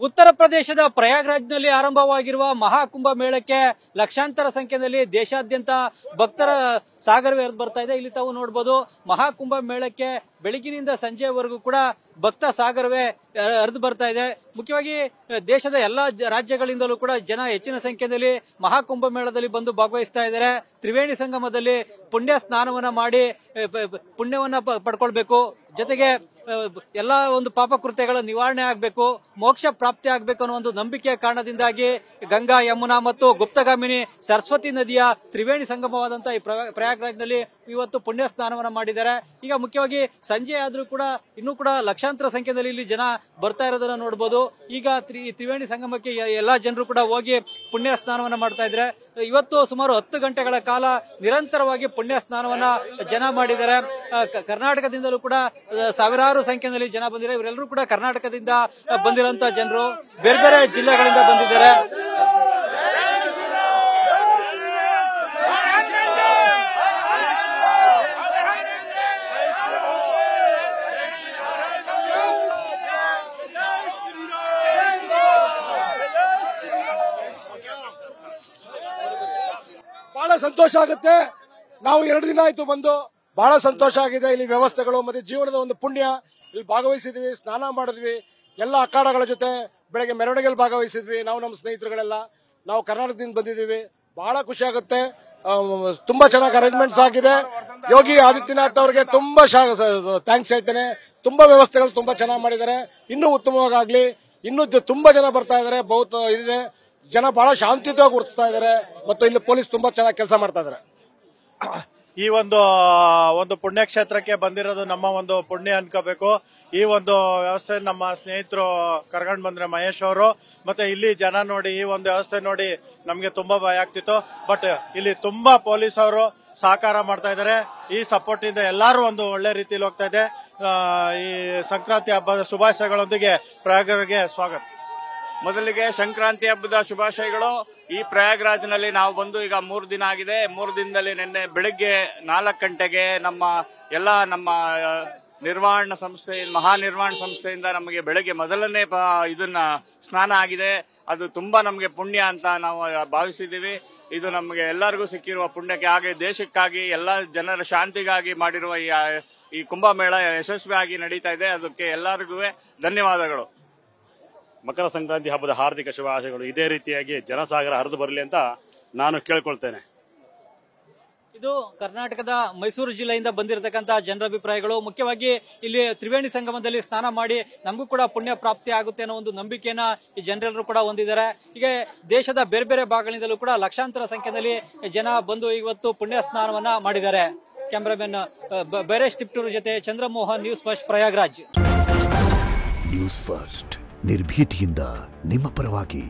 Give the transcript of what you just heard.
ಉತ್ತರ ಪ್ರದೇಶದ ಪ್ರಯಾಗ್ರಾಜ್ನಲ್ಲಿ ಆರಂಭವಾಗಿರುವ ಮಹಾಕುಂಭ ಮೇಳಕ್ಕೆ ಲಕ್ಷಾಂತರ ಸಂಖ್ಯೆಯಲ್ಲಿ ದೇಶಾದ್ಯಂತ ಭಕ್ತರ ಸಾಗರವೇ ಹರಿದು ಬರ್ತಾ ಇದೆ. ಇಲ್ಲಿ ತಾವು ನೋಡಬಹುದು, ಮಹಾಕುಂಭ ಮೇಳಕ್ಕೆ ಬೆಳಗಿನಿಂದ ಸಂಜೆವರೆಗೂ ಕೂಡ ಭಕ್ತ ಸಾಗರವೇ ಹರಿದು ಬರ್ತಾ ಇದೆ. ಮುಖ್ಯವಾಗಿ ದೇಶದ ಎಲ್ಲಾ ರಾಜ್ಯಗಳಿಂದಲೂ ಕೂಡ ಜನ ಹೆಚ್ಚಿನ ಸಂಖ್ಯೆಯಲ್ಲಿ ಮಹಾಕುಂಭ ಮೇಳದಲ್ಲಿ ಬಂದು ಭಾಗವಹಿಸ್ತಾ ಇದ್ದಾರೆ. ತ್ರಿವೇಣಿ ಸಂಗಮದಲ್ಲಿ ಪುಣ್ಯ ಸ್ನಾನವನ್ನ ಮಾಡಿ ಪುಣ್ಯವನ್ನ ಪಡ್ಕೊಳ್ಬೇಕು, ಜೊತೆಗೆ ಎಲ್ಲಾ ಒಂದು ಪಾಪ ಕೃತ್ಯಗಳ ನಿವಾರಣೆ ಆಗಬೇಕು, ಮೋಕ್ಷ ಪ್ರಾಪ್ತಿ ಆಗಬೇಕು ಅನ್ನೋ ಒಂದು ನಂಬಿಕೆಯ ಕಾರಣದಿಂದಾಗಿ ಗಂಗಾ, ಯಮುನಾ ಮತ್ತು ಗುಪ್ತಗಾಮಿನಿ ಸರಸ್ವತಿ ನದಿಯ ತ್ರಿವೇಣಿ ಸಂಗಮವಾದಂತಹ ಈ ಪ್ರಯಾಗ್ರಾಜ್ನಲ್ಲಿ ಇವತ್ತು ಪುಣ್ಯ ಸ್ನಾನವನ್ನ ಮಾಡಿದ್ದಾರೆ. ಈಗ ಮುಖ್ಯವಾಗಿ ಸಂಜೆ ಆದ್ರೂ ಕೂಡ ಇನ್ನೂ ಕೂಡ ಲಕ್ಷಾಂತರ ಸಂಖ್ಯೆಯಲ್ಲಿ ಇಲ್ಲಿ ಜನ ಬರ್ತಾ ಇರೋದನ್ನ ನೋಡಬಹುದು. ಈಗ ತ್ರಿವೇಣಿ ಸಂಗಮಕ್ಕೆ ಎಲ್ಲಾ ಜನರು ಕೂಡ ಹೋಗಿ ಪುಣ್ಯ ಸ್ನಾನವನ್ನ ಮಾಡ್ತಾ ಇದ್ದಾರೆ. ಇವತ್ತು ಸುಮಾರು 10 ಗಂಟೆಗಳ ಕಾಲ ನಿರಂತರವಾಗಿ ಪುಣ್ಯ ಸ್ನಾನವನ್ನ ಜನ ಮಾಡಿದ್ದಾರೆ. ಕರ್ನಾಟಕದಿಂದಲೂ ಕೂಡ ಸಾವಿರಾರು ಸಂಖ್ಯೆಯಲ್ಲಿ ಜನ ಬಂದಿದ್ದಾರೆ. ಇವರೆಲ್ಲರೂ ಕೂಡ ಕರ್ನಾಟಕದಿಂದ ಬಂದಿರುವಂತ ಜನರು, ಬೇರೆ ಬೇರೆ ಜಿಲ್ಲೆಗಳಿಂದ ಬಂದಿದ್ದಾರೆ. ಬಹಳ ಸಂತೋಷ ಆಗುತ್ತೆ. ನಾವು 2 ದಿನ ಆಯ್ತು ಬಂದು, ಬಹಳ ಸಂತೋಷ ಆಗಿದೆ. ಇಲ್ಲಿ ವ್ಯವಸ್ಥೆಗಳು ಮತ್ತೆ ಜೀವನದ ಒಂದು ಪುಣ್ಯ. ಇಲ್ಲಿ ಭಾಗವಹಿಸಿದ್ವಿ, ಸ್ನಾನ ಮಾಡಿದ್ವಿ, ಎಲ್ಲ ಅಖಾಡಗಳ ಜೊತೆ ಬೆಳಗ್ಗೆ ಮೆರವಣಿಗೆಯಲ್ಲಿ ಭಾಗವಹಿಸಿದ್ವಿ. ನಾವು ನಮ್ಮ ಸ್ನೇಹಿತರುಗಳೆಲ್ಲ ನಾವು ಕರ್ನಾಟಕದಿಂದ ಬಂದಿದ್ದೀವಿ. ಬಹಳ ಖುಷಿ ಆಗುತ್ತೆ. ತುಂಬಾ ಚೆನ್ನಾಗಿ ಅರೇಂಜ್ಮೆಂಟ್ಸ್ ಆಗಿದೆ. ಯೋಗಿ ಆದಿತ್ಯನಾಥ್ ಅವರಿಗೆ ತುಂಬಾ ಥ್ಯಾಂಕ್ಸ್ ಹೇಳ್ತೇನೆ. ತುಂಬಾ ವ್ಯವಸ್ಥೆಗಳು ತುಂಬಾ ಚೆನ್ನಾಗಿ ಮಾಡಿದ್ದಾರೆ. ಇನ್ನೂ ಉತ್ತಮವಾಗಲಿ. ಇನ್ನೂ ತುಂಬಾ ಜನ ಬರ್ತಾ ಇದ್ದಾರೆ. ಬಹುತ್ ಇದೆ, ಜನ ಬಹಳ ಶಾಂತಿಯುತವಾಗಿ ವರ್ತಿಸ್ತಾ ಇದ್ದಾರೆ ಮತ್ತು ಇಲ್ಲಿ ಪೊಲೀಸ್ ತುಂಬಾ ಚೆನ್ನಾಗಿ ಕೆಲಸ ಮಾಡ್ತಾ ಇದ್ದಾರೆ. ಈ ಒಂದು ಪುಣ್ಯಕ್ಷೇತ್ರಕ್ಕೆ ಬಂದಿರೋದು ನಮ್ಮ ಒಂದು ಪುಣ್ಯ ಅನ್ಕೋಬೇಕು. ಈ ಒಂದು ವ್ಯವಸ್ಥೆ ನಮ್ಮ ಸ್ನೇಹಿತರು ಕರ್ಕೊಂಡು ಬಂದ್ರೆ ಮಹೇಶ್ ಅವರು, ಮತ್ತೆ ಇಲ್ಲಿ ಜನ ನೋಡಿ ಈ ಒಂದು ವ್ಯವಸ್ಥೆ ನೋಡಿ ನಮ್ಗೆ ತುಂಬಾ ಭಯ ಆಗ್ತಿತ್ತು. ಬಟ್ ಇಲ್ಲಿ ತುಂಬಾ ಪೊಲೀಸ್ ಅವರು ಸಹಕಾರ ಮಾಡ್ತಾ ಇದ್ದಾರೆ. ಈ ಸಪೋರ್ಟ್ ಇಂದ ಎಲ್ಲರೂ ಒಂದು ಒಳ್ಳೆ ರೀತಿಯಲ್ಲಿ ಹೋಗ್ತಾ ಇದೆ. ಈ ಸಂಕ್ರಾಂತಿ ಹಬ್ಬದ ಶುಭಾಶಯಗಳೊಂದಿಗೆ ಪ್ರಯಾಗ್ರಾಜ್ಗೆ ಸ್ವಾಗತ. ಮೊದಲಿಗೆ ಸಂಕ್ರಾಂತಿ ಹಬ್ಬದ ಶುಭಾಶಯಗಳು. ಈ ಪ್ರಯಾಗ್ರಾಜ್ನಲ್ಲಿ ನಾವು ಬಂದು ಈಗ 3 ದಿನ ಆಗಿದೆ. 3 ದಿನದಲ್ಲಿ ನಿನ್ನೆ ಬೆಳಿಗ್ಗೆ 4 ಗಂಟೆಗೆ ನಮ್ಮ ನಿರ್ವಹಣಾ ಸಂಸ್ಥೆ, ಮಹಾನಿರ್ವಾಣ ಸಂಸ್ಥೆಯಿಂದ ನಮಗೆ ಬೆಳಗ್ಗೆ ಮೊದಲನೇ ಇದನ್ನ ಸ್ನಾನ ಆಗಿದೆ. ಅದು ತುಂಬಾ ನಮಗೆ ಪುಣ್ಯ ಅಂತ ನಾವು ಭಾವಿಸಿದ್ದೀವಿ. ಇದು ನಮಗೆ ಎಲ್ಲರಿಗೂ ಸಿಕ್ಕಿರುವ ಪುಣ್ಯಕ್ಕೆ, ಹಾಗೆ ದೇಶಕ್ಕಾಗಿ ಎಲ್ಲ ಜನರ ಶಾಂತಿಗಾಗಿ ಮಾಡಿರುವ ಈ ಕುಂಭಮೇಳ ಯಶಸ್ವಿಯಾಗಿ ನಡೀತಾ ಇದೆ. ಅದಕ್ಕೆ ಎಲ್ಲರಿಗೂ ಧನ್ಯವಾದಗಳು. ಮಕರ ಸಂಕ್ರಾಂತಿ ಹಬ್ಬದ ಹಾರ್ದಿಕ ಶುಭಾಶಯಗಳು. ಇದೇ ರೀತಿಯಾಗಿ ಜನಸಾಗರ ಹರಿದು ಬರಲಿ ಅಂತ ನಾನು ಕೇಳ್ಕೊಳ್ತೇನೆ. ಇದು ಕರ್ನಾಟಕದ ಮೈಸೂರು ಜಿಲ್ಲೆಯಿಂದ ಬಂದಿರತಕ್ಕಂತಹ ಜನರ ಅಭಿಪ್ರಾಯಗಳು. ಮುಖ್ಯವಾಗಿ ಇಲ್ಲಿ ತ್ರಿವೇಣಿ ಸಂಗಮದಲ್ಲಿ ಸ್ನಾನ ಮಾಡಿ ನಮಗೂ ಕೂಡ ಪುಣ್ಯ ಪ್ರಾಪ್ತಿ ಆಗುತ್ತೆ ಅನ್ನೋ ಒಂದು ನಂಬಿಕೆಯನ್ನ ಈ ಜನರೆಲ್ಲರೂ ಕೂಡ ಹೊಂದಿದ್ದಾರೆ. ಹೀಗೆ ದೇಶದ ಬೇರೆ ಬೇರೆ ಭಾಗಗಳಿಂದಲೂ ಕೂಡ ಲಕ್ಷಾಂತರ ಸಂಖ್ಯೆಯಲ್ಲಿ ಜನ ಬಂದು ಇವತ್ತು ಪುಣ್ಯ ಸ್ನಾನವನ್ನ ಮಾಡಿದ್ದಾರೆ. ಕ್ಯಾಮರಾಮನ್ ಬೈರೇಶ್ ತಿಪ್ಟೂರು ಜೊತೆ Chandramohan, news first, Prayagraj. News first, ನಿರ್ಭೀತಿಯಿಂದ ನಿಮ್ಮ ಪರವಾಗಿ.